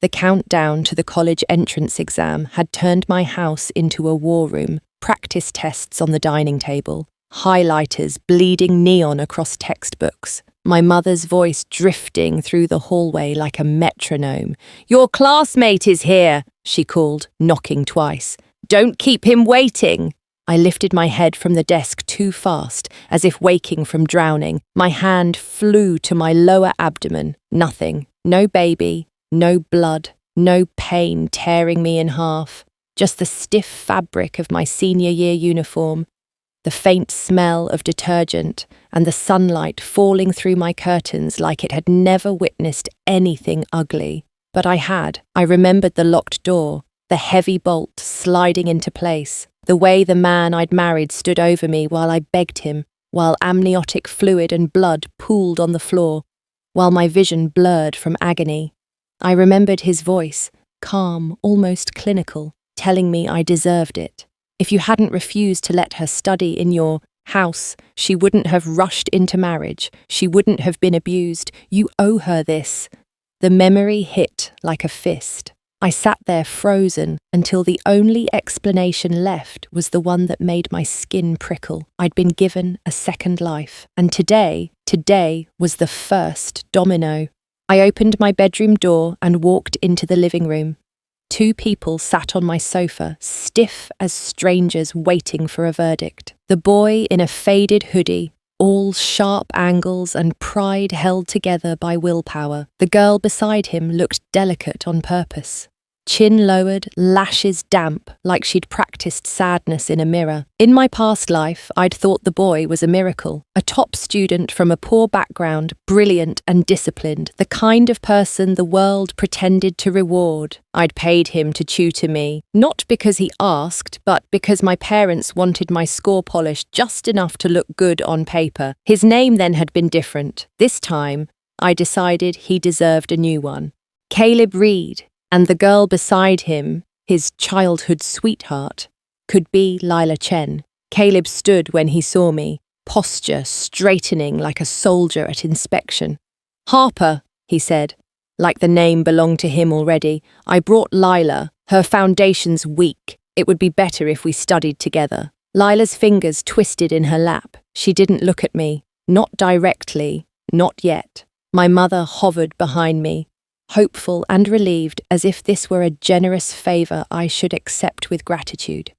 The countdown to the college entrance exam had turned my house into a war room, practice tests on the dining table, highlighters bleeding neon across textbooks, my mother's voice drifting through the hallway like a metronome. "Your classmate is here," she called, knocking twice. "Don't keep him waiting." I lifted my head from the desk too fast, as if waking from drowning. My hand flew to my lower abdomen. Nothing. No baby, no blood, no pain tearing me in half. Just the stiff fabric of my senior year uniform, the faint smell of detergent, and the sunlight falling through my curtains like it had never witnessed anything ugly. But I remembered the locked door, the heavy bolt sliding into place, the way the man I'd married stood over me while I begged him, while amniotic fluid and blood pooled on the floor, while my vision blurred from agony. I remembered his voice, calm, almost clinical, telling me I deserved it. If you hadn't refused to let her study in your house, she wouldn't have rushed into marriage. She wouldn't have been abused. You owe her this. The memory hit like a fist. I sat there frozen until the only explanation left was the one that made my skin prickle. I'd been given a second life. And today was the first domino. I opened my bedroom door and walked into the living room. Two people sat on my sofa, stiff as strangers waiting for a verdict. The boy in a faded hoodie, all sharp angles and pride held together by willpower. The girl beside him looked delicate on purpose. Chin lowered, lashes damp, like she'd practiced sadness in a mirror. In my past life, I'd thought the boy was a miracle. A top student from a poor background, brilliant and disciplined, the kind of person the world pretended to reward. I'd paid him to tutor me, not because he asked, but because my parents wanted my score polished just enough to look good on paper. His name then had been different. This time, I decided he deserved a new one. Caleb Reed. And the girl beside him, his childhood sweetheart, could be Lila Chen. Caleb stood when he saw me, posture straightening like a soldier at inspection. "Harper," he said, like the name belonged to him already. "I brought Lila. Her foundation's weak. It would be better if we studied together." Lila's fingers twisted in her lap. She didn't look at me. Not directly. Not yet. My mother hovered behind me, hopeful and relieved, as if this were a generous favour I should accept with gratitude.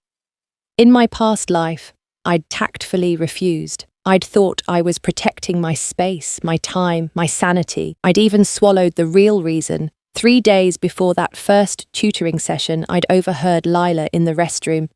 In my past life, I'd tactfully refused. I'd thought I was protecting my space, my time, my sanity. I'd even swallowed the real reason. 3 days before that first tutoring session, I'd overheard Lila in the restroom,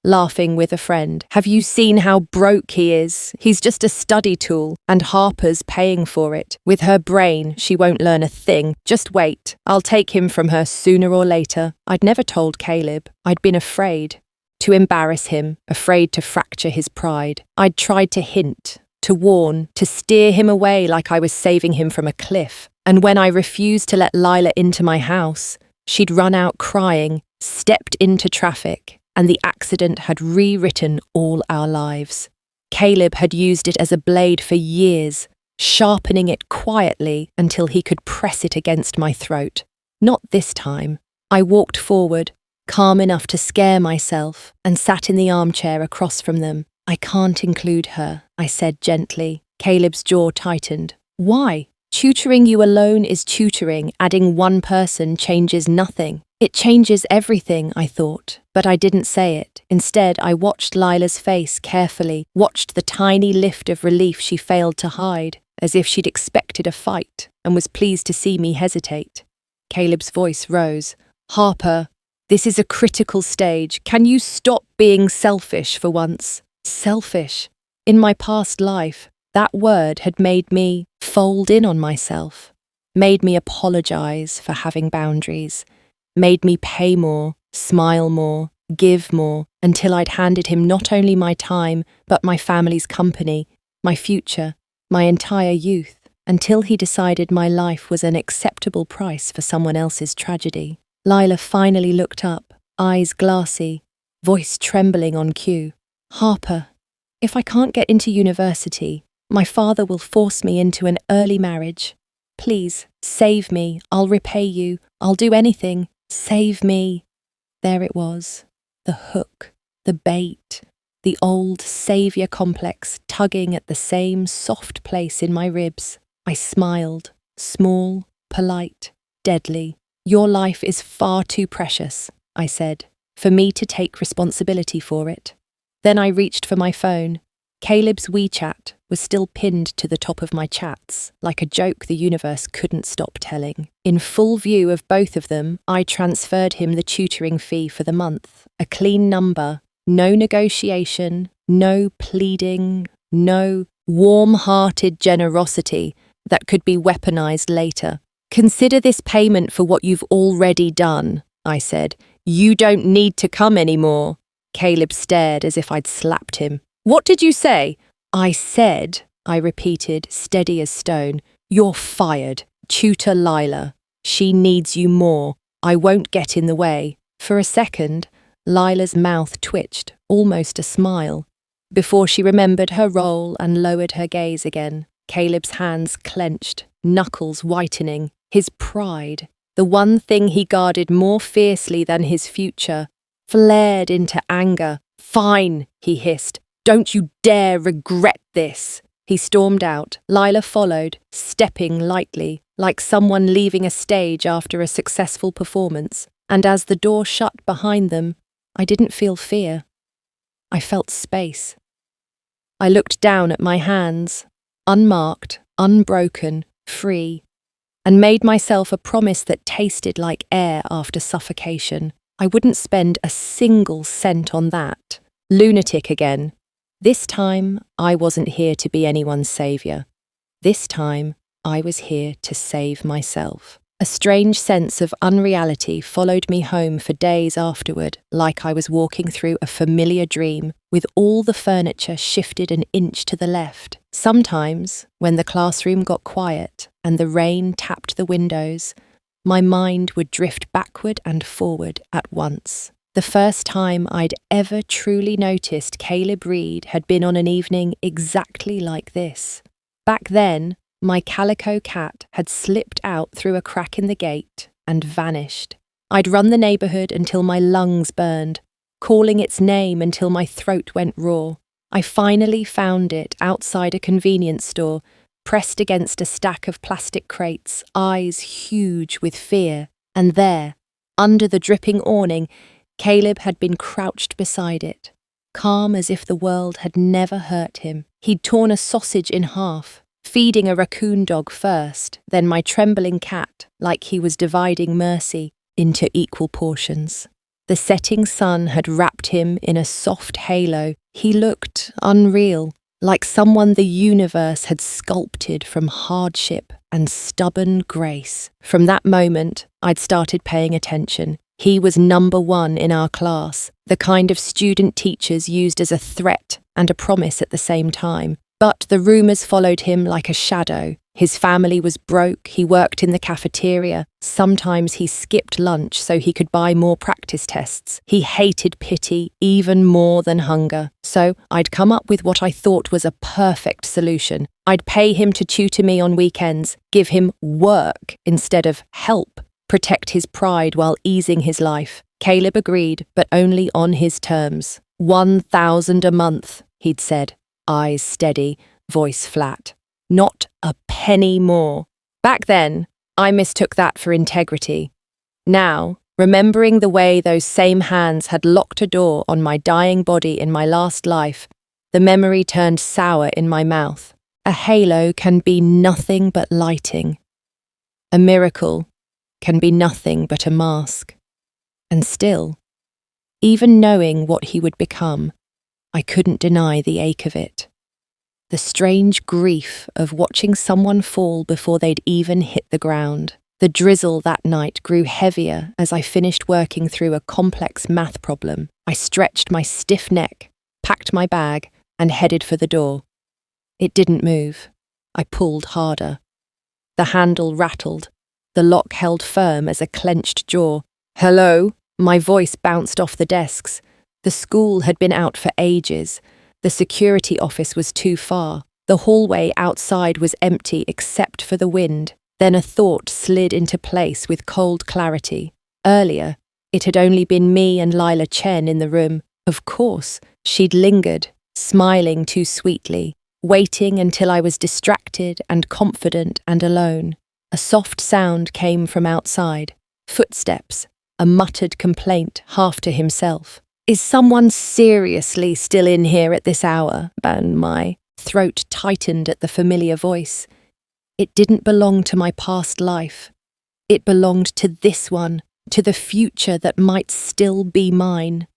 laughing with a friend. "Have you seen how broke he is? He's just a study tool, and Harper's paying for it. With her brain, she won't learn a thing. Just wait. I'll take him from her sooner or later." I'd never told Caleb. I'd been afraid to embarrass him, afraid to fracture his pride. I'd tried to hint, to warn, to steer him away like I was saving him from a cliff. And when I refused to let Lila into my house, she'd run out crying, stepped into traffic, and the accident had rewritten all our lives. Caleb had used it as a blade for years, sharpening it quietly until he could press it against my throat. Not this time. I walked forward, calm enough to scare myself, and sat in the armchair across from them. "I can't include her," I said gently. Caleb's jaw tightened. "Why? Tutoring you alone is tutoring. Adding one person changes nothing." "It changes everything," I thought, but I didn't say it. Instead, I watched Lila's face carefully, watched the tiny lift of relief she failed to hide, as if she'd expected a fight and was pleased to see me hesitate. Caleb's voice rose. "Harper, this is a critical stage. Can you stop being selfish for once?" Selfish. In my past life, that word had made me fold in on myself, made me apologize for having boundaries, made me pay more, smile more, give more, until I'd handed him not only my time, but my family's company, my future, my entire youth, until he decided my life was an acceptable price for someone else's tragedy. Lila finally looked up, eyes glassy, voice trembling on cue. "Harper, if I can't get into university, my father will force me into an early marriage. Please, save me. I'll repay you. I'll do anything. Save me. There it was. The hook, the bait, the old saviour complex tugging at the same soft place in my ribs. I smiled, small, polite, deadly. Your life is far too precious, I said, for me to take responsibility for it. Then I reached for my phone. Caleb's WeChat was still pinned to the top of my chats, like a joke the universe couldn't stop telling. In full view of both of them, I transferred him the tutoring fee for the month. A clean number, no negotiation, no pleading, no warm-hearted generosity that could be weaponized later. Consider this payment for what you've already done, I said. You don't need to come anymore. Caleb stared as if I'd slapped him. What did you say? I said, I repeated, steady as stone. You're fired. Tutor Lila. She needs you more. I won't get in the way. For a second, Lila's mouth twitched, almost a smile. Before she remembered her role and lowered her gaze again, Caleb's hands clenched, knuckles whitening. His pride, the one thing he guarded more fiercely than his future, flared into anger. Fine, he hissed. Don't you dare regret this. He stormed out. Lila followed, stepping lightly, like someone leaving a stage after a successful performance. And as the door shut behind them, I didn't feel fear. I felt space. I looked down at my hands, unmarked, unbroken, free, and made myself a promise that tasted like air after suffocation. I wouldn't spend a single cent on that. Lunatic again. This time, I wasn't here to be anyone's saviour. This time, I was here to save myself. A strange sense of unreality followed me home for days afterward, like I was walking through a familiar dream, with all the furniture shifted an inch to the left. Sometimes, when the classroom got quiet and the rain tapped the windows, my mind would drift backward and forward at once. The first time I'd ever truly noticed Caleb Reed had been on an evening exactly like this. Back then, my calico cat had slipped out through a crack in the gate and vanished. I'd run the neighbourhood until my lungs burned, calling its name until my throat went raw. I finally found it outside a convenience store, pressed against a stack of plastic crates, eyes huge with fear. And there, under the dripping awning, Caleb had been crouched beside it, calm as if the world had never hurt him. He'd torn a sausage in half, feeding a raccoon dog first, then my trembling cat, like he was dividing mercy into equal portions. The setting sun had wrapped him in a soft halo. He looked unreal, like someone the universe had sculpted from hardship and stubborn grace. From that moment, I'd started paying attention. He was number one in our class, the kind of student teachers used as a threat and a promise at the same time. But the rumours followed him like a shadow. His family was broke, he worked in the cafeteria. Sometimes he skipped lunch so he could buy more practice tests. He hated pity even more than hunger. So I'd come up with what I thought was a perfect solution. I'd pay him to tutor me on weekends, give him work instead of help, protect his pride while easing his life. Caleb agreed, but only on his terms. 1,000 a month, he'd said, eyes steady, voice flat. Not a penny more. Back then, I mistook that for integrity. Now, remembering the way those same hands had locked a door on my dying body in my last life, the memory turned sour in my mouth. A halo can be nothing but lighting. A miracle can be nothing but a mask. And still, even knowing what he would become, I couldn't deny the ache of it. The strange grief of watching someone fall before they'd even hit the ground. The drizzle that night grew heavier as I finished working through a complex math problem. I stretched my stiff neck, packed my bag, and headed for the door. It didn't move. I pulled harder. The handle rattled. The lock held firm as a clenched jaw. Hello? My voice bounced off the desks. The school had been out for ages. The security office was too far. The hallway outside was empty except for the wind. Then a thought slid into place with cold clarity. Earlier, it had only been me and Lila Chen in the room. Of course, she'd lingered, smiling too sweetly, waiting until I was distracted and confident and alone. A soft sound came from outside. Footsteps, a muttered complaint, half to himself. Is someone seriously still in here at this hour? And my throat tightened at the familiar voice. It didn't belong to my past life. It belonged to this one, to the future that might still be mine.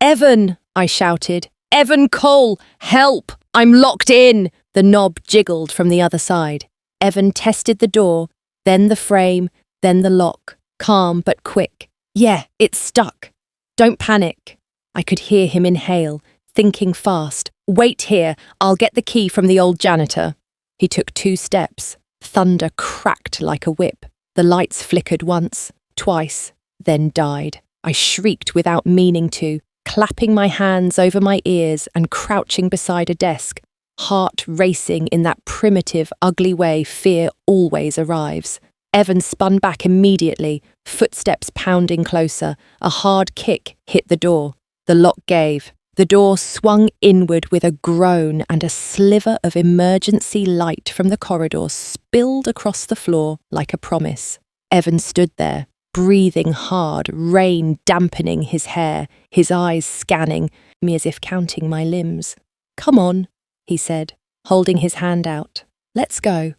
"Evan!" I shouted. "Evan Cole! Help! I'm locked in!" The knob jiggled from the other side. Evan tested the door, then the frame, then the lock. Calm but quick. "Yeah, it's stuck. Don't panic." I could hear him inhale, thinking fast. "Wait here, I'll get the key from the old janitor." He took 2 steps. Thunder cracked like a whip. The lights flickered once, twice, then died. I shrieked without meaning to, clapping my hands over my ears and crouching beside a desk, heart racing in that primitive, ugly way fear always arrives. Evan spun back immediately, footsteps pounding closer. A hard kick hit the door. The lock gave. The door swung inward with a groan, and a sliver of emergency light from the corridor spilled across the floor like a promise. Evan stood there, breathing hard, rain dampening his hair, his eyes scanning me as if counting my limbs. "Come on," he said, holding his hand out. "Let's go."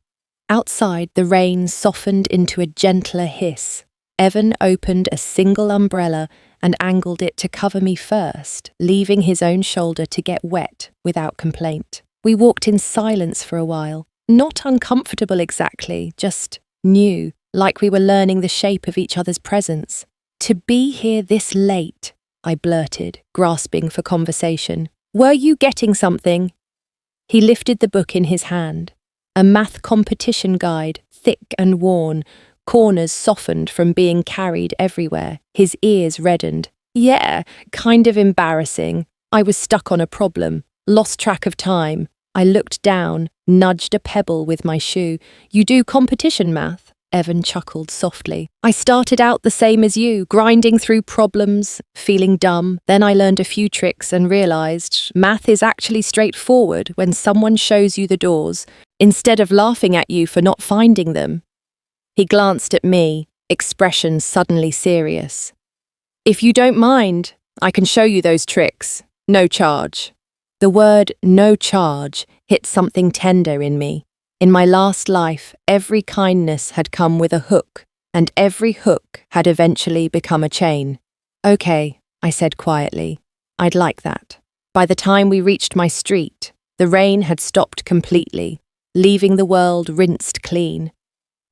Outside, the rain softened into a gentler hiss. Evan opened a single umbrella and angled it to cover me first, leaving his own shoulder to get wet without complaint. We walked in silence for a while, not uncomfortable exactly, just new, like we were learning the shape of each other's presence. "To be here this late," I blurted, grasping for conversation. "Were you getting something?" He lifted the book in his hand. A math competition guide, thick and worn, corners softened from being carried everywhere. His ears reddened. "Yeah, kind of embarrassing. I was stuck on a problem, lost track of time." I looked down, nudged a pebble with my shoe. "You do competition math?" Evan chuckled softly. "I started out the same as you, grinding through problems, feeling dumb. Then I learned a few tricks and realized math is actually straightforward when someone shows you the doors, instead of laughing at you for not finding them." He glanced at me, expression suddenly serious. "If you don't mind, I can show you those tricks. No charge." The word "no charge" hit something tender in me. In my last life, every kindness had come with a hook, and every hook had eventually become a chain. "Okay," I said quietly. "I'd like that." By the time we reached my street, the rain had stopped completely, leaving the world rinsed clean.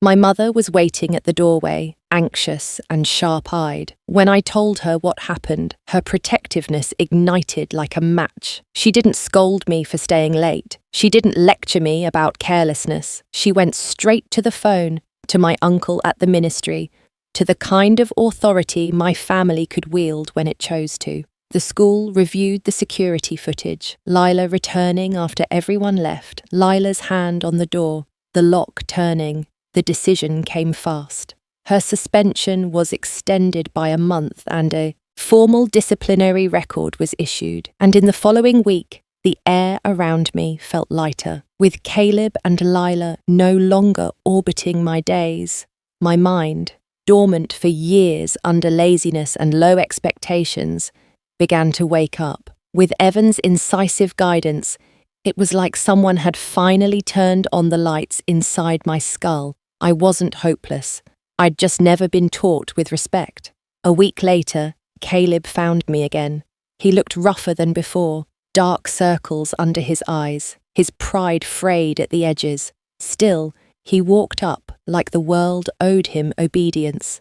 My mother was waiting at the doorway, anxious and sharp-eyed. When I told her what happened, her protectiveness ignited like a match. She didn't scold me for staying late. She didn't lecture me about carelessness. She went straight to the phone, to my uncle at the ministry, to the kind of authority my family could wield when it chose to. The school reviewed the security footage, Lila returning after everyone left, Lila's hand on the door, the lock turning. The decision came fast. Her suspension was extended by a month and a formal disciplinary record was issued. And in the following week, the air around me felt lighter, with Caleb and Lila no longer orbiting my days. My mind, dormant for years under laziness and low expectations, began to wake up. With Evan's incisive guidance, it was like someone had finally turned on the lights inside my skull. I wasn't hopeless. I'd just never been taught with respect. A week later, Caleb found me again. He looked rougher than before, dark circles under his eyes, his pride frayed at the edges. Still, he walked up like the world owed him obedience.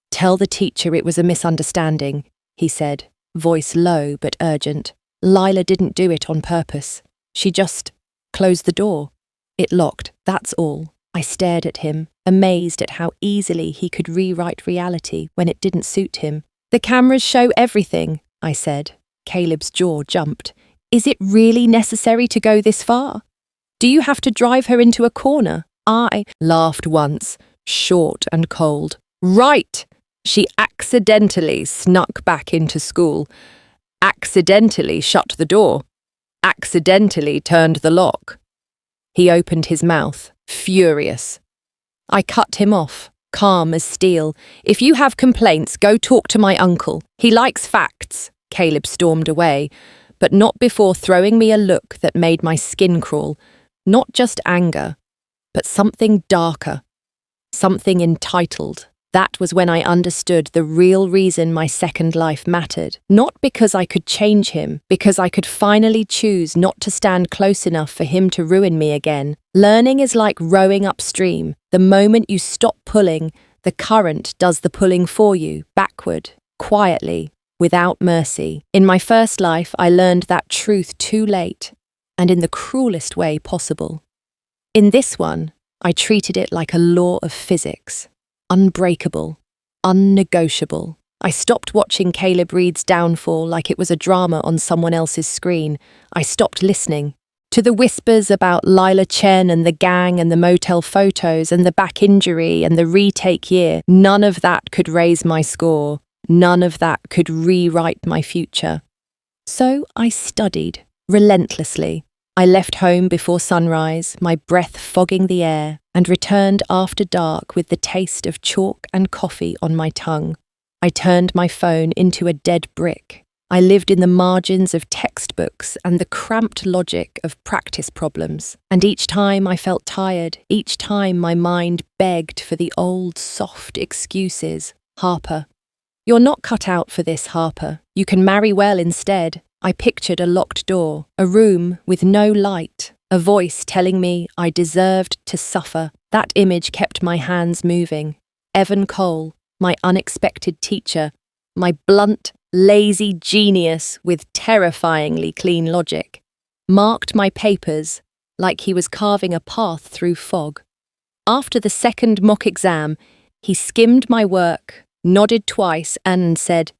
"Tell the teacher it was a misunderstanding," he said, voice low but urgent. "Lila didn't do it on purpose. She just closed the door. It locked, that's all." I stared at him, amazed at how easily he could rewrite reality when it didn't suit him. "The cameras show everything," I said. Caleb's jaw jumped. "Is it really necessary to go this far? Do you have to drive her into a corner?" I laughed once, short and cold. Right! She accidentally snuck back into school, accidentally shut the door, accidentally turned the lock. He opened his mouth, furious. I cut him off, calm as steel. If you have complaints, go talk to my uncle. He likes facts. Caleb stormed away, but not before throwing me a look that made my skin crawl. Not just anger, but something darker, something entitled. That was when I understood the real reason my second life mattered. Not because I could change him, because I could finally choose not to stand close enough for him to ruin me again. Learning is like rowing upstream. The moment you stop pulling, the current does the pulling for you, backward, quietly, without mercy. In my first life, I learned that truth too late, and in the cruelest way possible. In this one, I treated it like a law of physics. Unbreakable, unnegotiable. I stopped watching Caleb Reed's downfall like it was a drama on someone else's screen. I stopped listening to the whispers about Lila Chen and the gang and the motel photos and the back injury and the retake year. None of that could raise my score. None of that could rewrite my future. So I studied, relentlessly. I left home before sunrise, my breath fogging the air, and returned after dark with the taste of chalk and coffee on my tongue. I turned my phone into a dead brick. I lived in the margins of textbooks and the cramped logic of practice problems. And each time I felt tired, each time my mind begged for the old soft excuses. Harper. You're not cut out for this, Harper. You can marry well instead. I pictured a locked door, a room with no light, a voice telling me I deserved to suffer. That image kept my hands moving. Evan Cole, my unexpected teacher, my blunt, lazy genius with terrifyingly clean logic, marked my papers like he was carving a path through fog. After the second mock exam, he skimmed my work, nodded twice and said,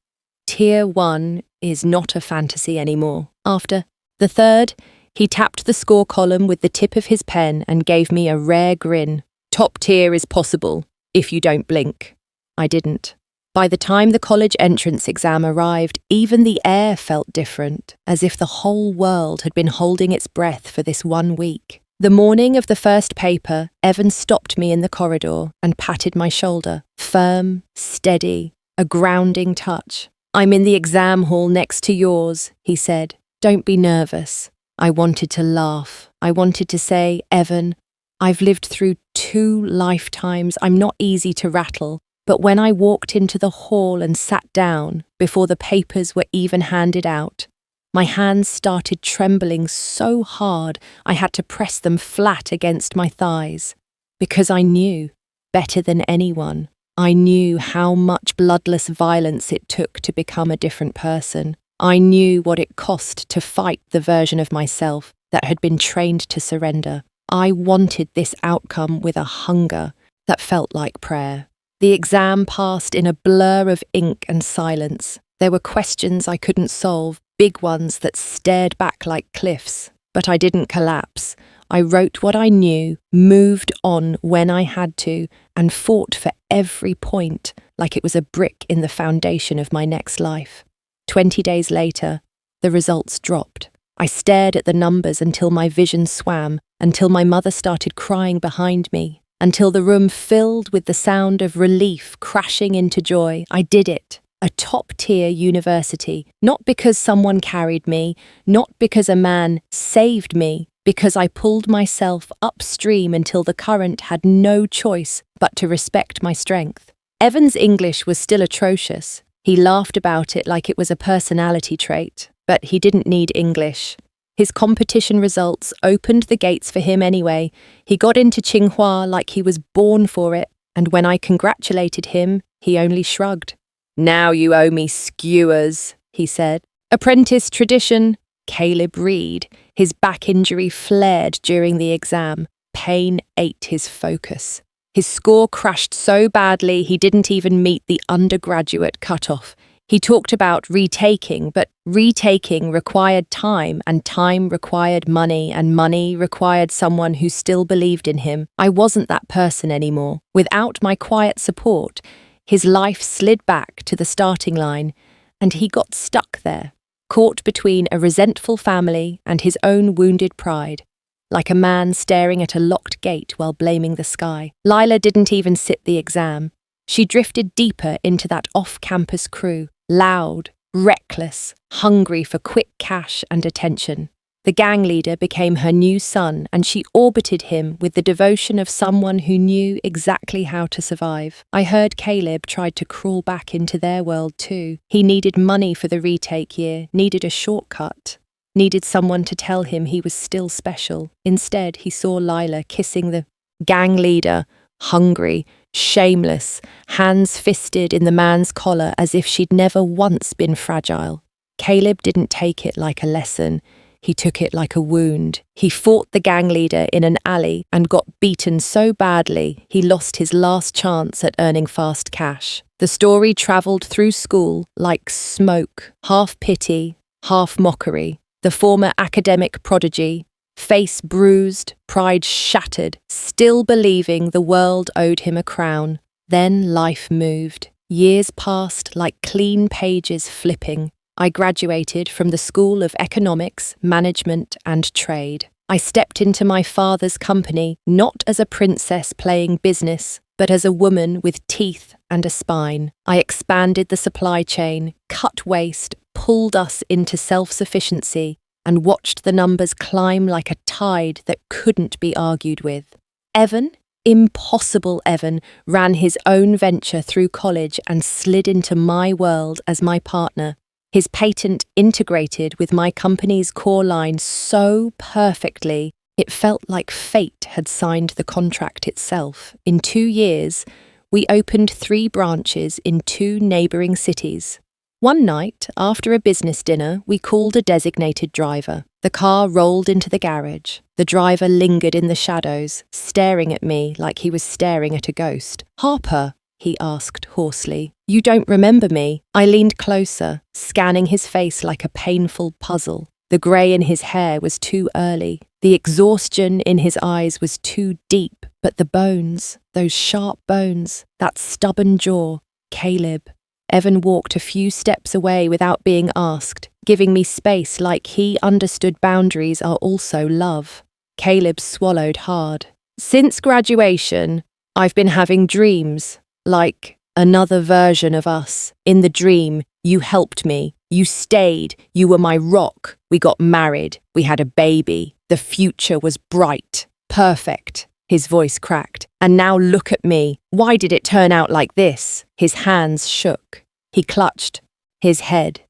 Tier 1 is not a fantasy anymore. After the third, he tapped the score column with the tip of his pen and gave me a rare grin. Top tier is possible, if you don't blink. I didn't. By the time the college entrance exam arrived, even the air felt different, as if the whole world had been holding its breath for this 1 week. The morning of the first paper, Evan stopped me in the corridor and patted my shoulder. Firm, steady, a grounding touch. I'm in the exam hall next to yours, he said. Don't be nervous. I wanted to laugh. I wanted to say, Evan, I've lived through 2 lifetimes. I'm not easy to rattle. But when I walked into the hall and sat down, before the papers were even handed out, my hands started trembling so hard I had to press them flat against my thighs. Because I knew, better than anyone, I knew how much bloodless violence it took to become a different person. I knew what it cost to fight the version of myself that had been trained to surrender. I wanted this outcome with a hunger that felt like prayer. The exam passed in a blur of ink and silence. There were questions I couldn't solve, big ones that stared back like cliffs. But I didn't collapse. I wrote what I knew, moved on when I had to, and fought for every point like it was a brick in the foundation of my next life. 20 days later, the results dropped. I stared at the numbers until my vision swam, until my mother started crying behind me, until the room filled with the sound of relief crashing into joy. I did it. A top-tier university, not because someone carried me, not because a man saved me, because I pulled myself upstream until the current had no choice but to respect my strength. Evan's English was still atrocious. He laughed about it like it was a personality trait, but he didn't need English. His competition results opened the gates for him anyway. He got into Tsinghua like he was born for it, and when I congratulated him, he only shrugged. Now you owe me skewers, he said. Apprentice tradition. Caleb Reed. His back injury flared during the exam. Pain ate his focus. His score crashed so badly he didn't even meet the undergraduate cutoff. He talked about retaking, but Retaking required time, and time required money, and money required someone who still believed in him. I wasn't that person anymore. Without my quiet support, his life slid back to the starting line, and he got stuck there, caught between a resentful family and his own wounded pride, like a man staring at a locked gate while blaming the sky. Lila didn't even sit the exam. She drifted deeper into that off-campus crew, loud, reckless, hungry for quick cash and attention. The gang leader became her new son, and she orbited him with the devotion of someone who knew exactly how to survive. I heard Caleb tried to crawl back into their world too. He needed money for the retake year, needed a shortcut, needed someone to tell him he was still special. Instead, he saw Lila kissing the gang leader, hungry, shameless, hands fisted in the man's collar as if she'd never once been fragile. Caleb didn't take it like a lesson. He took it like a wound. He fought the gang leader in an alley and got beaten so badly he lost his last chance at earning fast cash. The story travelled through school like smoke, half pity, half mockery. The former academic prodigy, face bruised, pride shattered, still believing the world owed him a crown. Then life moved. Years passed like clean pages flipping. I graduated from the School of Economics, Management and Trade. I stepped into my father's company not as a princess playing business, but as a woman with teeth and a spine. I expanded the supply chain, cut waste, pulled us into self-sufficiency, and watched the numbers climb like a tide that couldn't be argued with. Evan, impossible Evan, ran his own venture through college and slid into my world as my partner. His patent integrated with my company's core line so perfectly, it felt like fate had signed the contract itself. In 2 years, we opened 3 branches in 2 neighbouring cities. One night, after a business dinner, we called a designated driver. The car rolled into the garage. The driver lingered in the shadows, staring at me like he was staring at a ghost. "Harper," he asked hoarsely, "you don't remember me?" I leaned closer, scanning his face like a painful puzzle. The grey in his hair was too early. The exhaustion in his eyes was too deep. But the bones, those sharp bones, that stubborn jaw, Caleb. Evan walked a few steps away without being asked, giving me space like he understood boundaries are also love. Caleb swallowed hard. "Since graduation, I've been having dreams, like another version of us. In the dream, you helped me. You stayed. You were my rock. We got married. We had a baby. The future was bright. Perfect." His voice cracked. "And now look at me. Why did it turn out like this?" His hands shook. He clutched his head,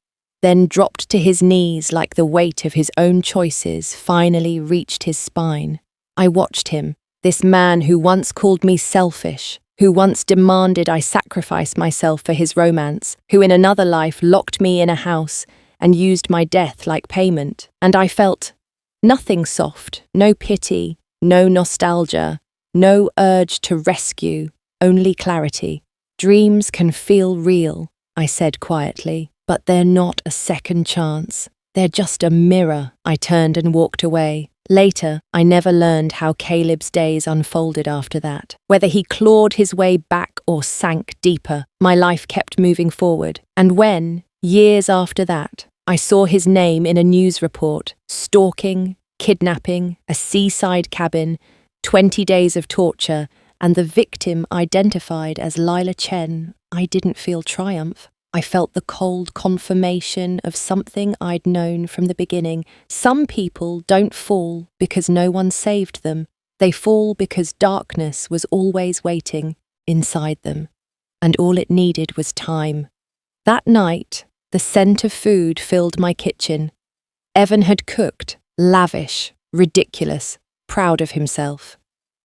then dropped to his knees like the weight of his own choices finally reached his spine. I watched him, this man who once called me selfish, who once demanded I sacrifice myself for his romance, who in another life locked me in a house and used my death like payment. And I felt nothing soft, no pity, no nostalgia, no urge to rescue, only clarity. "Dreams can feel real," I said quietly, "but they're not a second chance. They're just a mirror." I turned and walked away. Later, I never learned how Caleb's days unfolded after that. Whether he clawed his way back or sank deeper, my life kept moving forward. And when, years after that, I saw his name in a news report, stalking, kidnapping, a seaside cabin, 20 days of torture, and the victim identified as Lila Chen, I didn't feel triumph. I felt the cold confirmation of something I'd known from the beginning. Some people don't fall because no one saved them. They fall because darkness was always waiting inside them, and all it needed was time. That night, the scent of food filled my kitchen. Evan had cooked, lavish, ridiculous, proud of himself.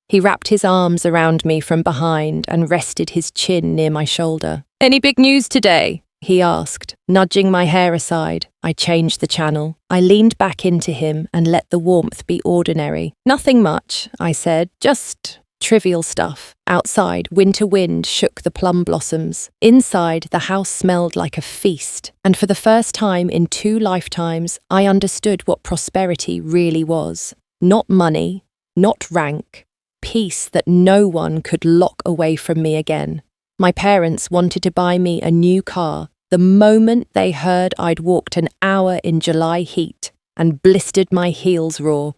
He wrapped his arms around me from behind and rested his chin near my shoulder. "Any big news today?" he asked, nudging my hair aside. I changed the channel. I leaned back into him and let the warmth be ordinary. "Nothing much," I said. "Just Trivial stuff. Outside, winter wind shook the plum blossoms. Inside, the house smelled like a feast. And for the first time in 2 lifetimes, I understood what prosperity really was. Not money, not rank. Peace that no one could lock away from me again. My parents wanted to buy me a new car the moment they heard I'd walked an hour in July heat and blistered my heels raw.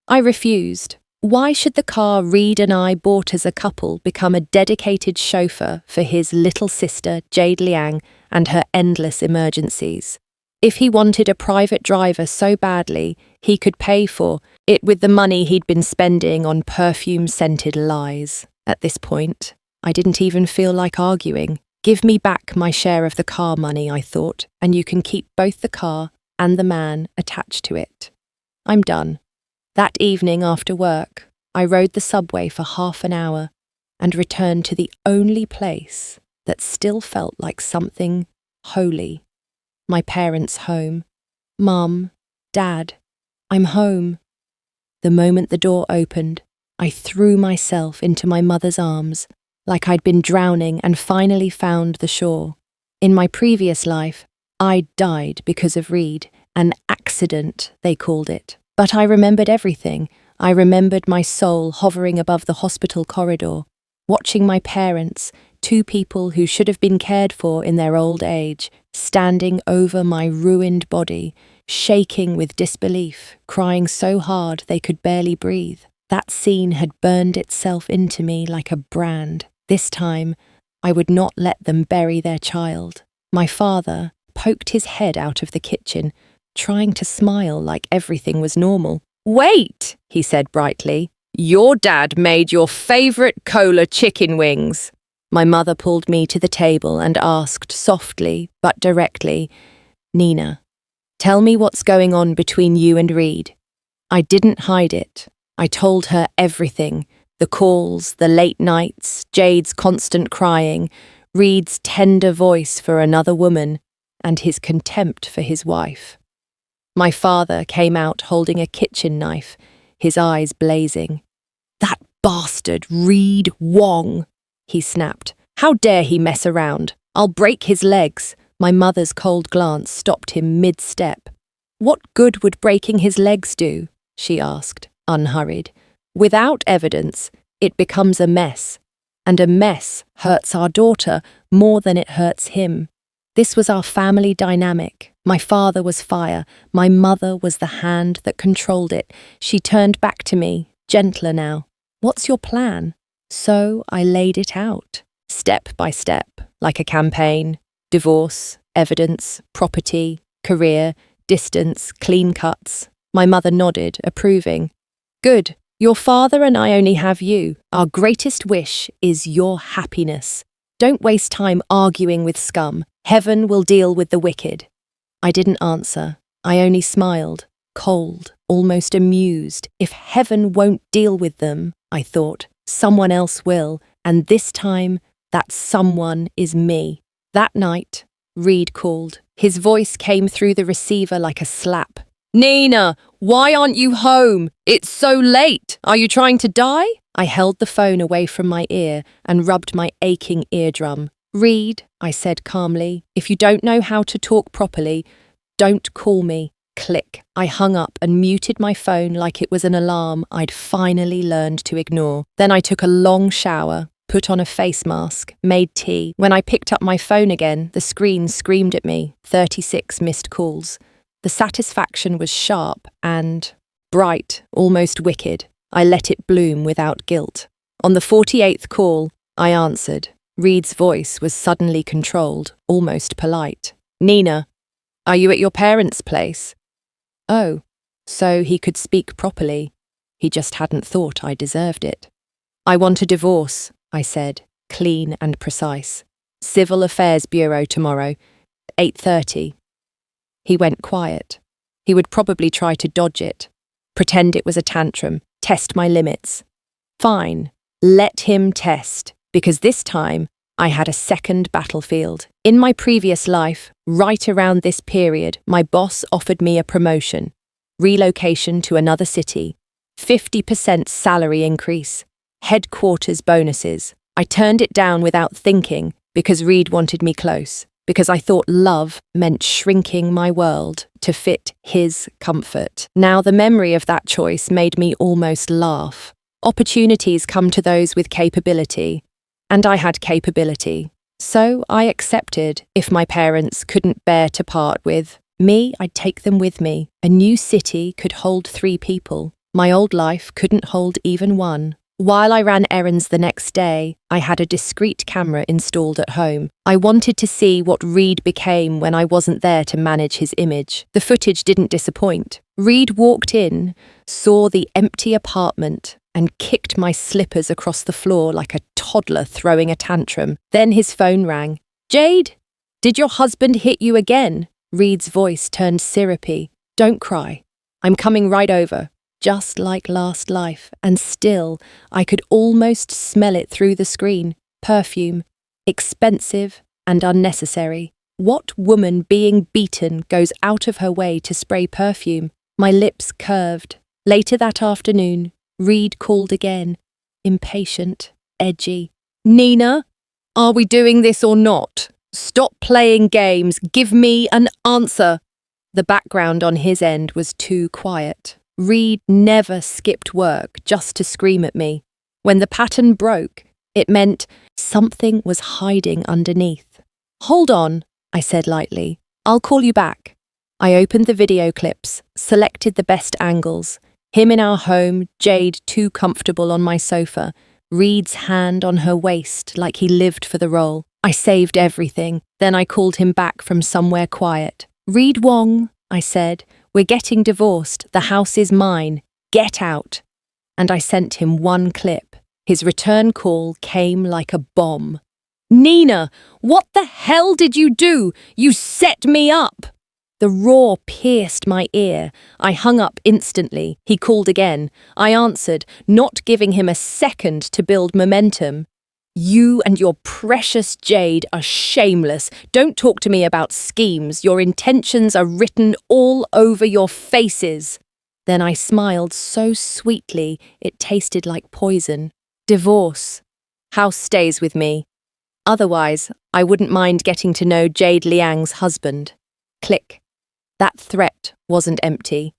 I refused. Why should the car Reed and I bought as a couple become a dedicated chauffeur for his little sister, Jade Liang, and her endless emergencies? If he wanted a private driver so badly, he could pay for it with the money he'd been spending on perfume-scented lies. At this point, I didn't even feel like arguing. Give me back my share of the car money, I thought, and you can keep both the car and the man attached to it. I'm done. That evening after work, I rode the subway for half an hour and returned to the only place that still felt like something holy. My parents' home. Mum, Dad, I'm home. The moment the door opened, I threw myself into my mother's arms, like I'd been drowning and finally found the shore. In my previous life, I'd died because of Reed, an accident, they called it. But I remembered everything. I remembered my soul hovering above the hospital corridor, watching my parents, 2 people who should have been cared for in their old age, standing over my ruined body, shaking with disbelief, crying so hard they could barely breathe. That scene had burned itself into me like a brand. This time, I would not let them bury their child. My father poked his head out of the kitchen, trying to smile like everything was normal. "Wait," he said brightly. "Your dad made your favourite cola chicken wings." My mother pulled me to the table and asked softly but directly, "Nina, tell me what's going on between you and Reed." I didn't hide it. I told her everything. The calls, the late nights, Jade's constant crying, Reed's tender voice for another woman, and his contempt for his wife. My father came out holding a kitchen knife, his eyes blazing. "That bastard Reed Wong," he snapped. "How dare he mess around? I'll break his legs." My mother's cold glance stopped him mid-step. "What good would breaking his legs do?" she asked, unhurried. "Without evidence, it becomes a mess. And a mess hurts our daughter more than it hurts him. This was our family dynamic. My father was fire. My mother was the hand that controlled it. She turned back to me, gentler now. "What's your plan?" So I laid it out, step by step, like a campaign. Divorce, evidence, property, career, distance, clean cuts. My mother nodded, approving. "Good. Your father and I only have you. Our greatest wish is your happiness. Don't waste time arguing with scum. Heaven will deal with the wicked." I didn't answer. I only smiled, cold, almost amused. If heaven won't deal with them, I thought, someone else will, and this time, that someone is me. That night, Reed called. His voice came through the receiver like a slap. "Nina, why aren't you home? It's so late. Are you trying to die?" I held the phone away from my ear and rubbed my aching eardrum. "Reed," I said calmly, "if you don't know how to talk properly, don't call me." Click. I hung up and muted my phone like it was an alarm I'd finally learned to ignore. Then I took a long shower, put on a face mask, made tea. When I picked up my phone again, the screen screamed at me, 36 missed calls. The satisfaction was sharp and bright, almost wicked. I let it bloom without guilt. On the 48th call, I answered. Reed's voice was suddenly controlled, almost polite. "Nina, are you at your parents' place?" Oh, so he could speak properly. He just hadn't thought I deserved it. "I want a divorce," I said, clean and precise. "Civil Affairs Bureau tomorrow, 8:30. He went quiet. He would probably try to dodge it, pretend it was a tantrum, test my limits. Fine, let him test, because this time I had a second battlefield. In my previous life, right around this period, my boss offered me a promotion, relocation to another city, 50% salary increase, headquarters bonuses. I turned it down without thinking because Reed wanted me close, because I thought love meant shrinking my world to fit his comfort. Now the memory of that choice made me almost laugh. Opportunities come to those with capability, and I had capability. So I accepted. If my parents couldn't bear to part with me, I'd take them with me. A new city could hold 3 people. My old life couldn't hold even 1. While I ran errands the next day, I had a discreet camera installed at home. I wanted to see what Reed became when I wasn't there to manage his image. The footage didn't disappoint. Reed walked in, saw the empty apartment, and kicked my slippers across the floor like a toddler throwing a tantrum. Then his phone rang. "Jade, did your husband hit you again?" Reed's voice turned syrupy. "Don't cry. I'm coming right over." Just like last life, and still, I could almost smell it through the screen. Perfume. Expensive and unnecessary. What woman being beaten goes out of her way to spray perfume? My lips curved. Later that afternoon, Reed called again. Impatient, edgy. "Nina, are we doing this or not? Stop playing games. Give me an answer." The background on his end was too quiet. Reed never skipped work just to scream at me. When the pattern broke, it meant something was hiding underneath. "Hold on," I said lightly. "I'll call you back." I opened the video clips, selected the best angles. Him in our home, Jade too comfortable on my sofa, Reed's hand on her waist like he lived for the role. I saved everything. Then I called him back from somewhere quiet. "Reed Wong," I said, "we're getting divorced. The house is mine. Get out." And I sent him one clip. His return call came like a bomb. "Nina, what the hell did you do? You set me up!" The roar pierced my ear. I hung up instantly. He called again. I answered, not giving him a second to build momentum. "You and your precious Jade are shameless. Don't talk to me about schemes. Your intentions are written all over your faces." Then I smiled so sweetly it tasted like poison. "Divorce. House stays with me. Otherwise, I wouldn't mind getting to know Jade Liang's husband." Click. That threat wasn't empty.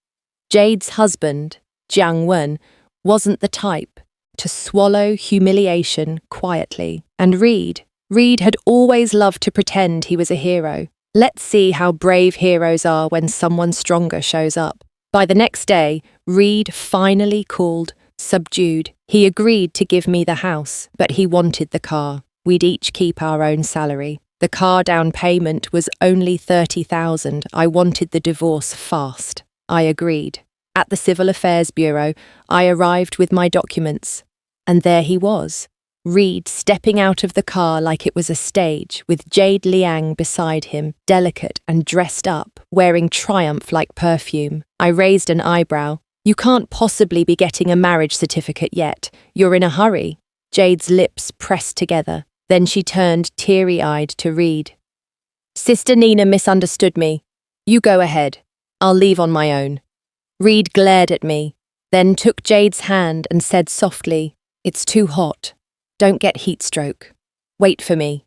Jade's husband, Jiang Wen, wasn't the type to swallow humiliation quietly. And Reed had always loved to pretend he was a hero. Let's see how brave heroes are when someone stronger shows up. By the next day, Reed finally called, subdued. He agreed to give me the house, but he wanted the car. We'd each keep our own salary. The car down payment was only 30,000. I wanted the divorce fast. I agreed. At the Civil Affairs Bureau, I arrived with my documents. And there he was, Reed stepping out of the car like it was a stage, with Jade Liang beside him, delicate and dressed up, wearing triumph-like perfume. I raised an eyebrow. "You can't possibly be getting a marriage certificate yet. You're in a hurry." Jade's lips pressed together. Then she turned teary-eyed to Reed. "Sister Nina misunderstood me. You go ahead. I'll leave on my own." Reed glared at me, then took Jade's hand and said softly, "It's too hot. Don't get heat stroke. Wait for me."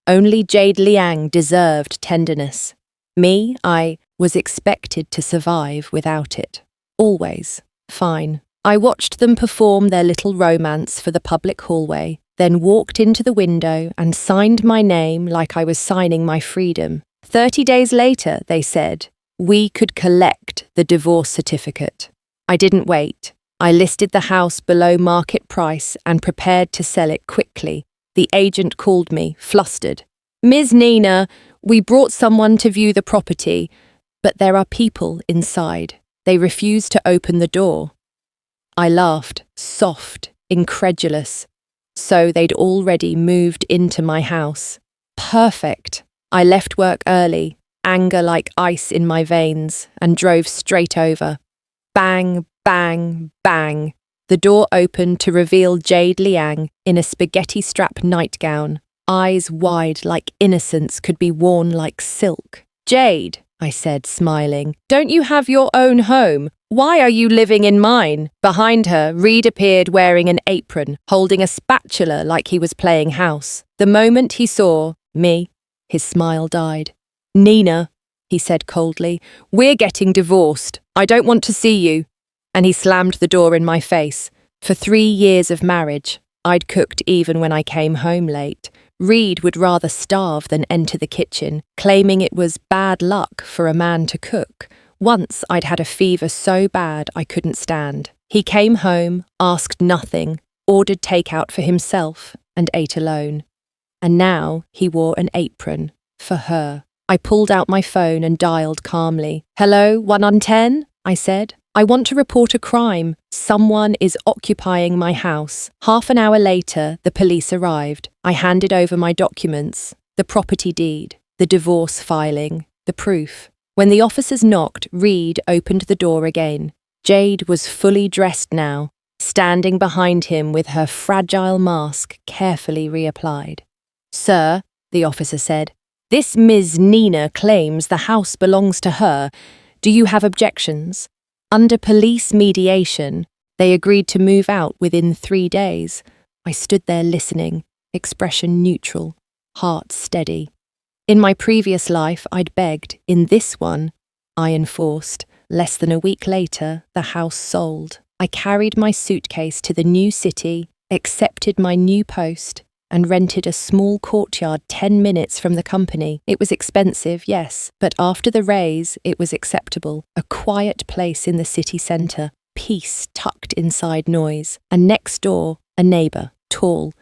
Only Jade Liang deserved tenderness. Me, I was expected to survive without it. Always. Fine. I watched them perform their little romance for the public hallway, then walked into the window and signed my name like I was signing my freedom. 30 days later, they said, we could collect the divorce certificate. I didn't wait. I listed the house below market price and prepared to sell it quickly. The agent called me, flustered. "Ms. Nina, we brought someone to view the property, but there are people inside. They refuse to open the door." I laughed, soft, incredulous. So they'd already moved into my house. Perfect. I left work early, anger like ice in my veins, and drove straight over. Bang, bang, bang. The door opened to reveal Jade Liang in a spaghetti-strap nightgown, eyes wide like innocence could be worn like silk. "Jade," I said, smiling, "don't you have your own home? Why are you living in mine? Behind her, Reed appeared wearing an apron, holding a spatula like he was playing house. The moment he saw me, his smile died. Nina, he said coldly, we're getting divorced. I don't want to see you. And he slammed the door in my face. For 3 years of marriage, I'd cooked even when I came home late. Reed would rather starve than enter the kitchen, claiming it was bad luck for a man to cook. Once I'd had a fever so bad I couldn't stand. He came home, asked nothing, ordered takeout for himself, and ate alone. And now he wore an apron for her. I pulled out my phone and dialed calmly. Hello, 110? I said. I want to report a crime. Someone is occupying my house. Half an hour later, the police arrived. I handed over my documents, the property deed, the divorce filing, the proof. When the officers knocked, Reed opened the door again. Jade was fully dressed now, standing behind him with her fragile mask carefully reapplied. Sir, the officer said, this Ms. Nina claims the house belongs to her. Do you have objections? Under police mediation, they agreed to move out within 3 days. I stood there listening, expression neutral, heart steady. In my previous life, I'd begged. In this one, I enforced. Less than a week later, the house sold. I carried my suitcase to the new city, accepted my new post, and rented a small courtyard 10 minutes from the company. It was expensive, yes, but after the raise, it was acceptable. A quiet place in the city centre, peace tucked inside noise. And next door, a neighbour, tall,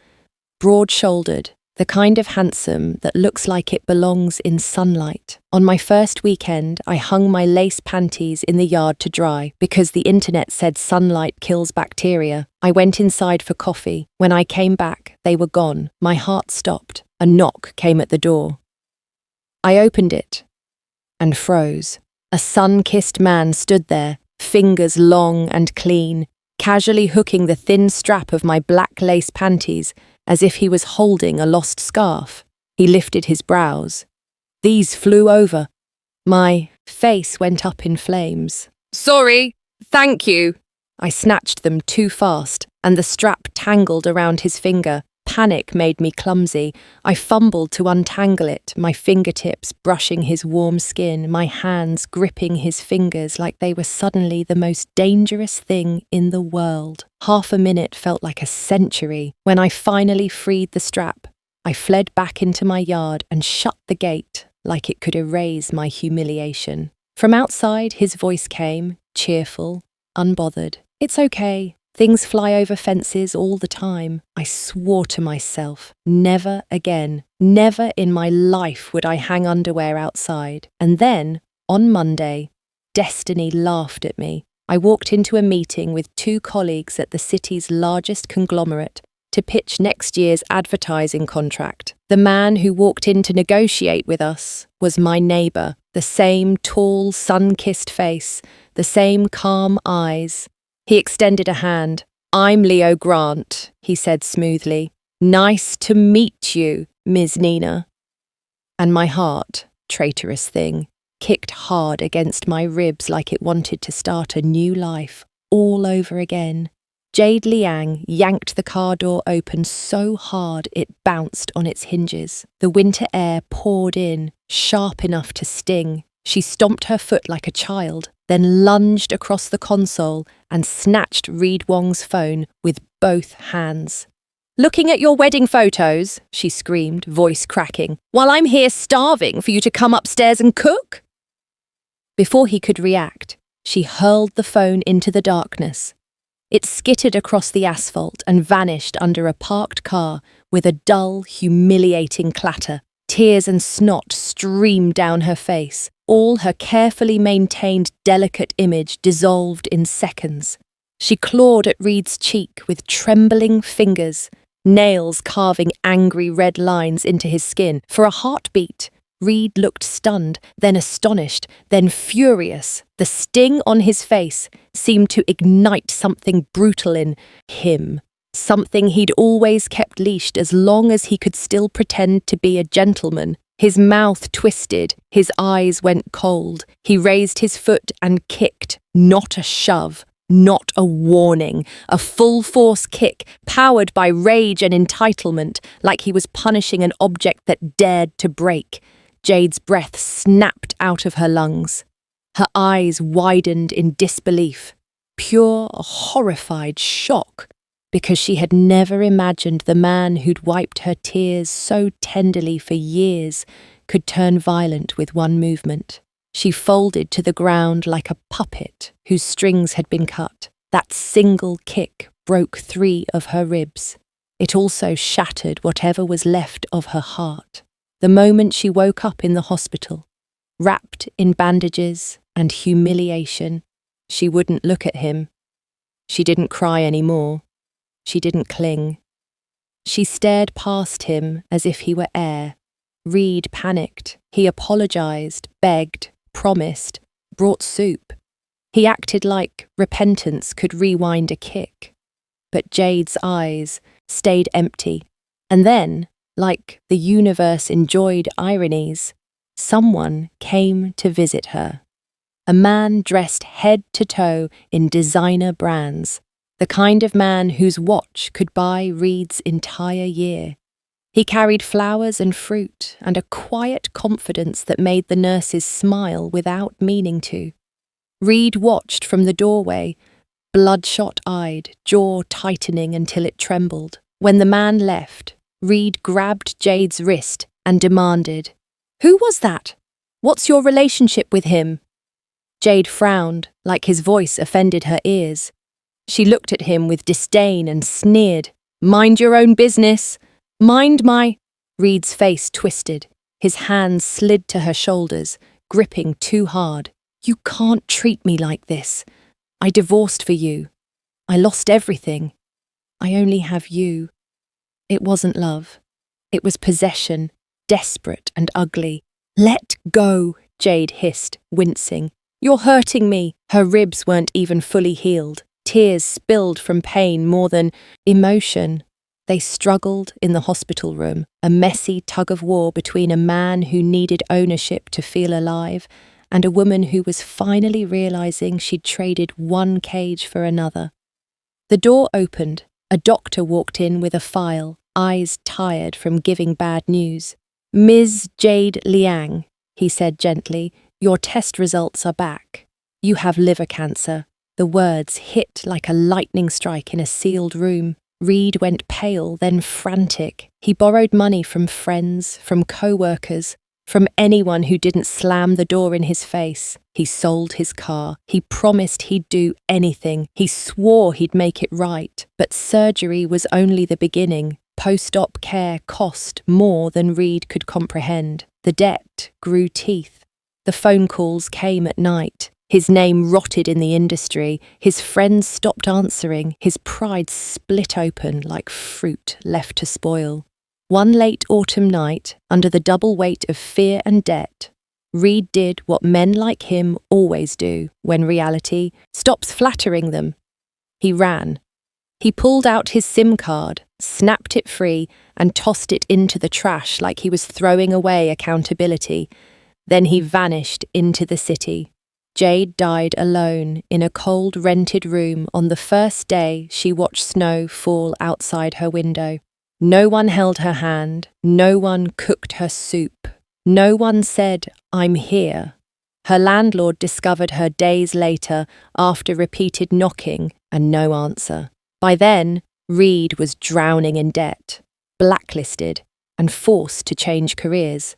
broad-shouldered, the kind of handsome that looks like it belongs in sunlight. On my first weekend, I hung my lace panties in the yard to dry because the internet said sunlight kills bacteria. I went inside for coffee. When I came back, they were gone. My heart stopped. A knock came at the door. I opened it and froze. A sun-kissed man stood there, fingers long and clean, casually hooking the thin strap of my black lace panties as if he was holding a lost scarf. He lifted his brows. These flew over. My face went up in flames. Sorry, thank you. I snatched them too fast, and the strap tangled around his finger. Panic made me clumsy. I fumbled to untangle it, my fingertips brushing his warm skin, my hands gripping his fingers like they were suddenly the most dangerous thing in the world. Half a minute felt like a century. When I finally freed the strap, I fled back into my yard and shut the gate like it could erase my humiliation. From outside, his voice came, cheerful, unbothered. It's okay. Things fly over fences all the time. I swore to myself, never again, never in my life would I hang underwear outside. And then, on Monday, destiny laughed at me. I walked into a meeting with 2 colleagues at the city's largest conglomerate to pitch next year's advertising contract. The man who walked in to negotiate with us was my neighbour, the same tall, sun-kissed face, the same calm eyes. He extended a hand. I'm Leo Grant, he said smoothly. Nice to meet you, Ms. Nina. And my heart, traitorous thing, kicked hard against my ribs like it wanted to start a new life, all over again. Jade Liang yanked the car door open so hard it bounced on its hinges. The winter air poured in, sharp enough to sting. She stomped her foot like a child, then lunged across the console and snatched Reed Wong's phone with both hands. Looking at your wedding photos, she screamed, voice cracking, while I'm here starving for you to come upstairs and cook? Before he could react, she hurled the phone into the darkness. It skittered across the asphalt and vanished under a parked car with a dull, humiliating clatter. Tears and snot streamed down her face. All her carefully maintained delicate image dissolved in seconds. She clawed at Reed's cheek with trembling fingers, nails carving angry red lines into his skin. For a heartbeat, Reed looked stunned, then astonished, then furious. The sting on his face seemed to ignite something brutal in him, something he'd always kept leashed as long as he could still pretend to be a gentleman. His mouth twisted, his eyes went cold. He raised his foot and kicked, not a shove, not a warning, a full-force kick, powered by rage and entitlement, like he was punishing an object that dared to break. Jade's breath snapped out of her lungs. Her eyes widened in disbelief, pure, horrified shock, because she had never imagined the man who'd wiped her tears so tenderly for years could turn violent with one movement. She folded to the ground like a puppet whose strings had been cut. That single kick broke 3 of her ribs. It also shattered whatever was left of her heart. The moment she woke up in the hospital, wrapped in bandages and humiliation, she wouldn't look at him. She didn't cry anymore. She didn't cling. She stared past him as if he were air. Reed panicked. He apologized, begged, promised, brought soup. He acted like repentance could rewind a kick. But Jade's eyes stayed empty. And then, like the universe enjoyed ironies, someone came to visit her. A man dressed head to toe in designer brands, the kind of man whose watch could buy Reed's entire year. He carried flowers and fruit and a quiet confidence that made the nurses smile without meaning to. Reed watched from the doorway, bloodshot-eyed, jaw tightening until it trembled. When the man left, Reed grabbed Jade's wrist and demanded, "Who was that? What's your relationship with him?" Jade frowned, like his voice offended her ears. She looked at him with disdain and sneered. "Mind your own business. Mind my—" Reed's face twisted. His hands slid to her shoulders, gripping too hard. "You can't treat me like this. I divorced for you. I lost everything. I only have you." It wasn't love. It was possession, desperate and ugly. "Let go," Jade hissed, wincing. "You're hurting me." Her ribs weren't even fully healed. Tears spilled from pain more than emotion. They struggled in the hospital room, a messy tug-of-war between a man who needed ownership to feel alive and a woman who was finally realizing she'd traded one cage for another. The door opened. A doctor walked in with a file, eyes tired from giving bad news. "Ms. Jade Liang," he said gently, "your test results are back. You have liver cancer." The words hit like a lightning strike in a sealed room. Reed went pale, then frantic. He borrowed money from friends, from co-workers, from anyone who didn't slam the door in his face. He sold his car. He promised he'd do anything. He swore he'd make it right. But surgery was only the beginning. Post-op care cost more than Reed could comprehend. The debt grew teeth. The phone calls came at night. His name rotted in the industry. His friends stopped answering. His pride split open like fruit left to spoil. One late autumn night, under the double weight of fear and debt, Reed did what men like him always do when reality stops flattering them. He ran. He pulled out his SIM card, snapped it free, and tossed it into the trash like he was throwing away accountability. Then he vanished into the city. Jade died alone in a cold rented room on the first day she watched snow fall outside her window. No one held her hand, no one cooked her soup, no one said, "I'm here." Her landlord discovered her days later after repeated knocking and no answer. By then, Reed was drowning in debt, blacklisted, and forced to change careers.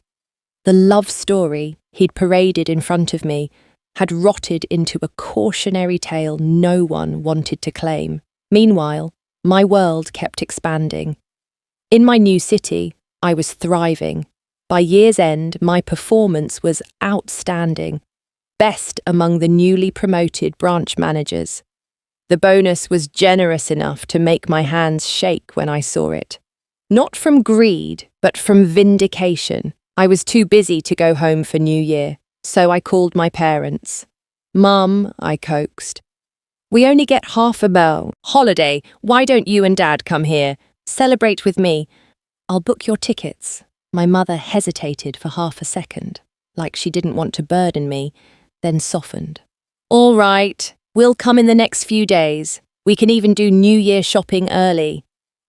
The love story he'd paraded in front of me had rotted into a cautionary tale no one wanted to claim. Meanwhile, my world kept expanding. In my new city, I was thriving. By year's end, my performance was outstanding, best among the newly promoted branch managers. The bonus was generous enough to make my hands shake when I saw it. Not from greed, but from vindication. I was too busy to go home for New Year. So I called my parents. "Mum," I coaxed, "we only get half a holiday. Why don't you and Dad come here? Celebrate with me. I'll book your tickets." My mother hesitated for half a second, like she didn't want to burden me, then softened. All right, we'll come in the next few days. We can even do New Year shopping early.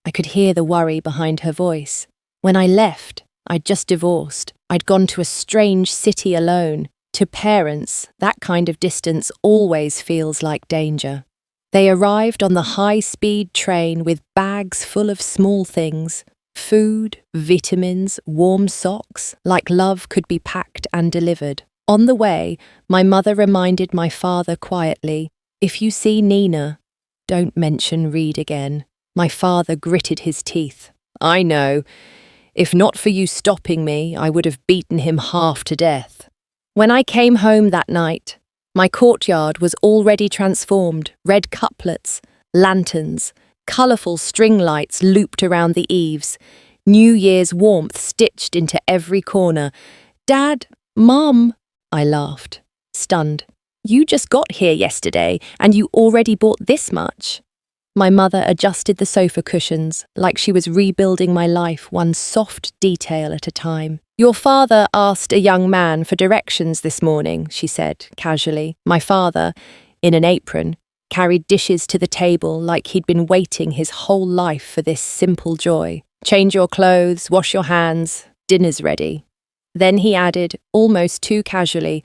I could hear the worry behind her voice. When I left, I'd just divorced. I'd gone to a strange city alone. To parents, that kind of distance always feels like danger. They arrived on the high-speed train with bags full of small things, food, vitamins, warm socks, like love could be packed and delivered. On the way, my mother reminded my father quietly, "If you see Nina, don't mention Reed again." My father gritted his teeth. "I know. If not for you stopping me, I would have beaten him half to death." When I came home that night, my courtyard was already transformed. Red couplets, lanterns, colourful string lights looped around the eaves, New Year's warmth stitched into every corner. "Dad, Mum," I laughed, stunned. "You just got here yesterday and you already bought this much." My mother adjusted the sofa cushions like she was rebuilding my life one soft detail at a time. "Your father asked a young man for directions this morning," she said casually. My father, in an apron, carried dishes to the table like he'd been waiting his whole life for this simple joy. "Change your clothes, wash your hands, dinner's ready." Then he added, almost too casually,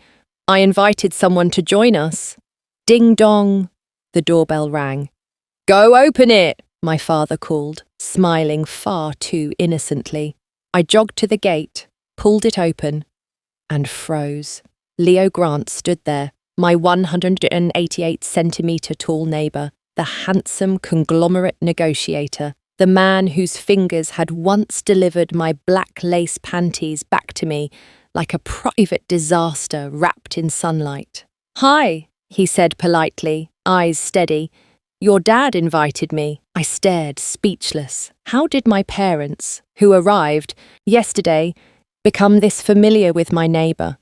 "I invited someone to join us." Ding dong, the doorbell rang. "Go open it," my father called, smiling far too innocently. I jogged to the gate, pulled it open, and froze. Leo Grant stood there, my 188-centimetre tall neighbour, the handsome conglomerate negotiator, the man whose fingers had once delivered my black lace panties back to me like a private disaster wrapped in sunlight. "Hi," he said politely, eyes steady. "Your dad invited me." I stared, speechless. How did my parents, who arrived yesterday, become this familiar with my neighbour?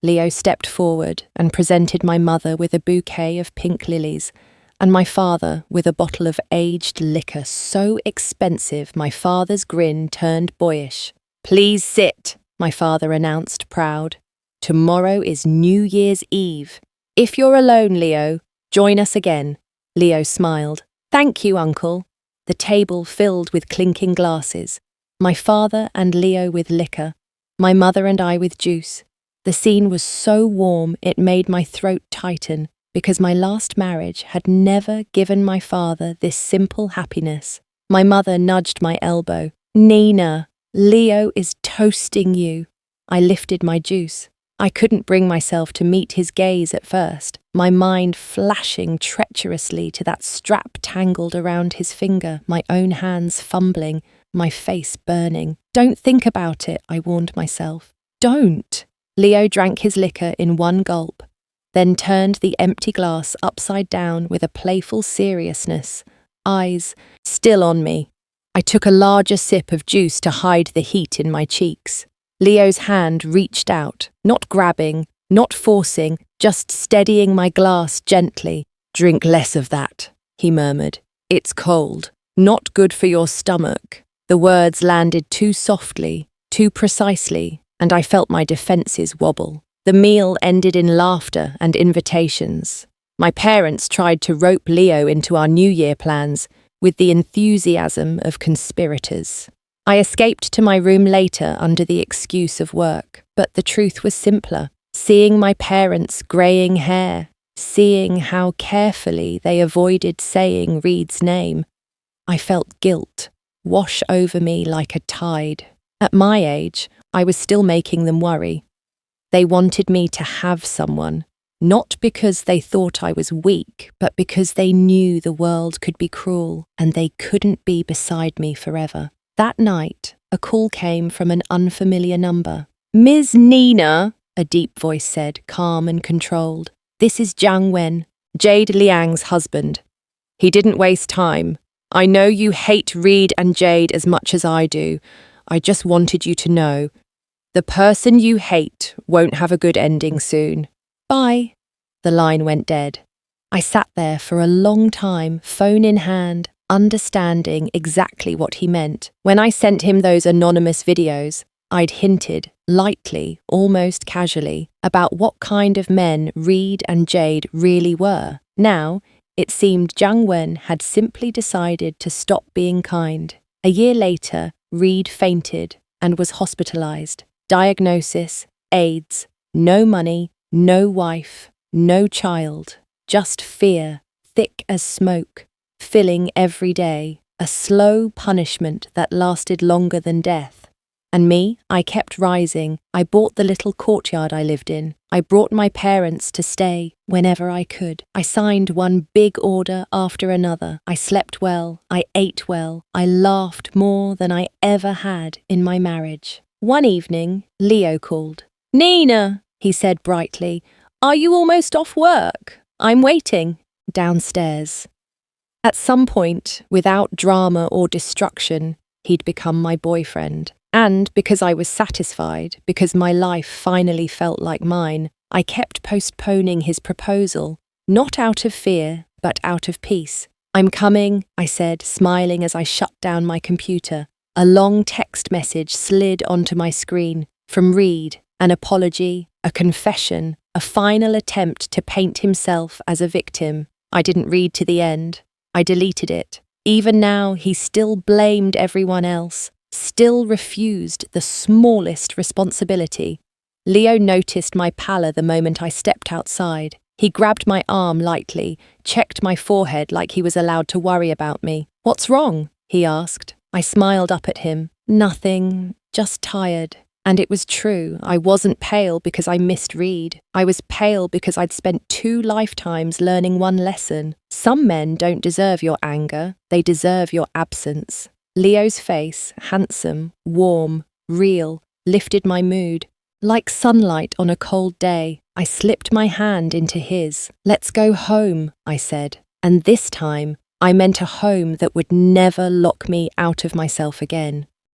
Leo stepped forward and presented my mother with a bouquet of pink lilies, and my father with a bottle of aged liquor so expensive my father's grin turned boyish. "Please sit," my father announced, proud. "Tomorrow is New Year's Eve. If you're alone, Leo, join us again." Leo smiled. "Thank you, Uncle." The table filled with clinking glasses, my father and Leo with liquor, my mother and I with juice. The scene was so warm it made my throat tighten, because my last marriage had never given my father this simple happiness. My mother nudged my elbow. "Nina, Leo is toasting you." I lifted my juice. I couldn't bring myself to meet his gaze at first, my mind flashing treacherously to that strap tangled around his finger, my own hands fumbling, my face burning. "Don't think about it," I warned myself. "Don't." Leo drank his liquor in one gulp, then turned the empty glass upside down with a playful seriousness, eyes still on me. I took a larger sip of juice to hide the heat in my cheeks. Leo's hand reached out, not grabbing, not forcing, just steadying my glass gently. "Drink less of that," he murmured. "It's cold, not good for your stomach." The words landed too softly, too precisely, and I felt my defences wobble. The meal ended in laughter and invitations. My parents tried to rope Leo into our New Year plans with the enthusiasm of conspirators. I escaped to my room later under the excuse of work, but the truth was simpler. Seeing my parents' greying hair, seeing how carefully they avoided saying Reed's name, I felt guilt wash over me like a tide. At my age, I was still making them worry. They wanted me to have someone, not because they thought I was weak, but because they knew the world could be cruel and they couldn't be beside me forever. That night, a call came from an unfamiliar number. "Ms. Nina," a deep voice said, calm and controlled. "This is Jiang Wen, Jade Liang's husband. He didn't waste time. I know you hate Reed and Jade as much as I do. I just wanted you to know. The person you hate won't have a good ending soon. Bye." The line went dead. I sat there for a long time, phone in hand, understanding exactly what he meant. When I sent him those anonymous videos, I'd hinted, lightly, almost casually, about what kind of men Reed and Jade really were. Now, it seemed Jiang Wen had simply decided to stop being kind. A year later, Reed fainted and was hospitalized. Diagnosis: AIDS. No money, no wife, no child. Just fear, thick as smoke, filling every day. A slow punishment that lasted longer than death. And me, I kept rising. I bought the little courtyard I lived in. I brought my parents to stay whenever I could. I signed one big order after another. I slept well. I ate well. I laughed more than I ever had in my marriage. One evening, Leo called. "Nina," he said brightly, "are you almost off work? I'm waiting." Downstairs. At some point, without drama or destruction, he'd become my boyfriend. And because I was satisfied, because my life finally felt like mine, I kept postponing his proposal, not out of fear, but out of peace. "I'm coming," I said, smiling as I shut down my computer. A long text message slid onto my screen, from Reed, an apology, a confession, a final attempt to paint himself as a victim. I didn't read to the end. I deleted it. Even now, he still blamed everyone else, still refused the smallest responsibility. Leo noticed my pallor the moment I stepped outside. He grabbed my arm lightly, checked my forehead like he was allowed to worry about me. "What's wrong?" he asked. I smiled up at him. "Nothing, just tired." And it was true. I wasn't pale because I missed Reed. I was pale because I'd spent 2 lifetimes learning one lesson. Some men don't deserve your anger. They deserve your absence. Leo's face, handsome, warm, real, lifted my mood. Like sunlight on a cold day, I slipped my hand into his. "Let's go home," I said. And this time, I meant a home that would never lock me out of myself again.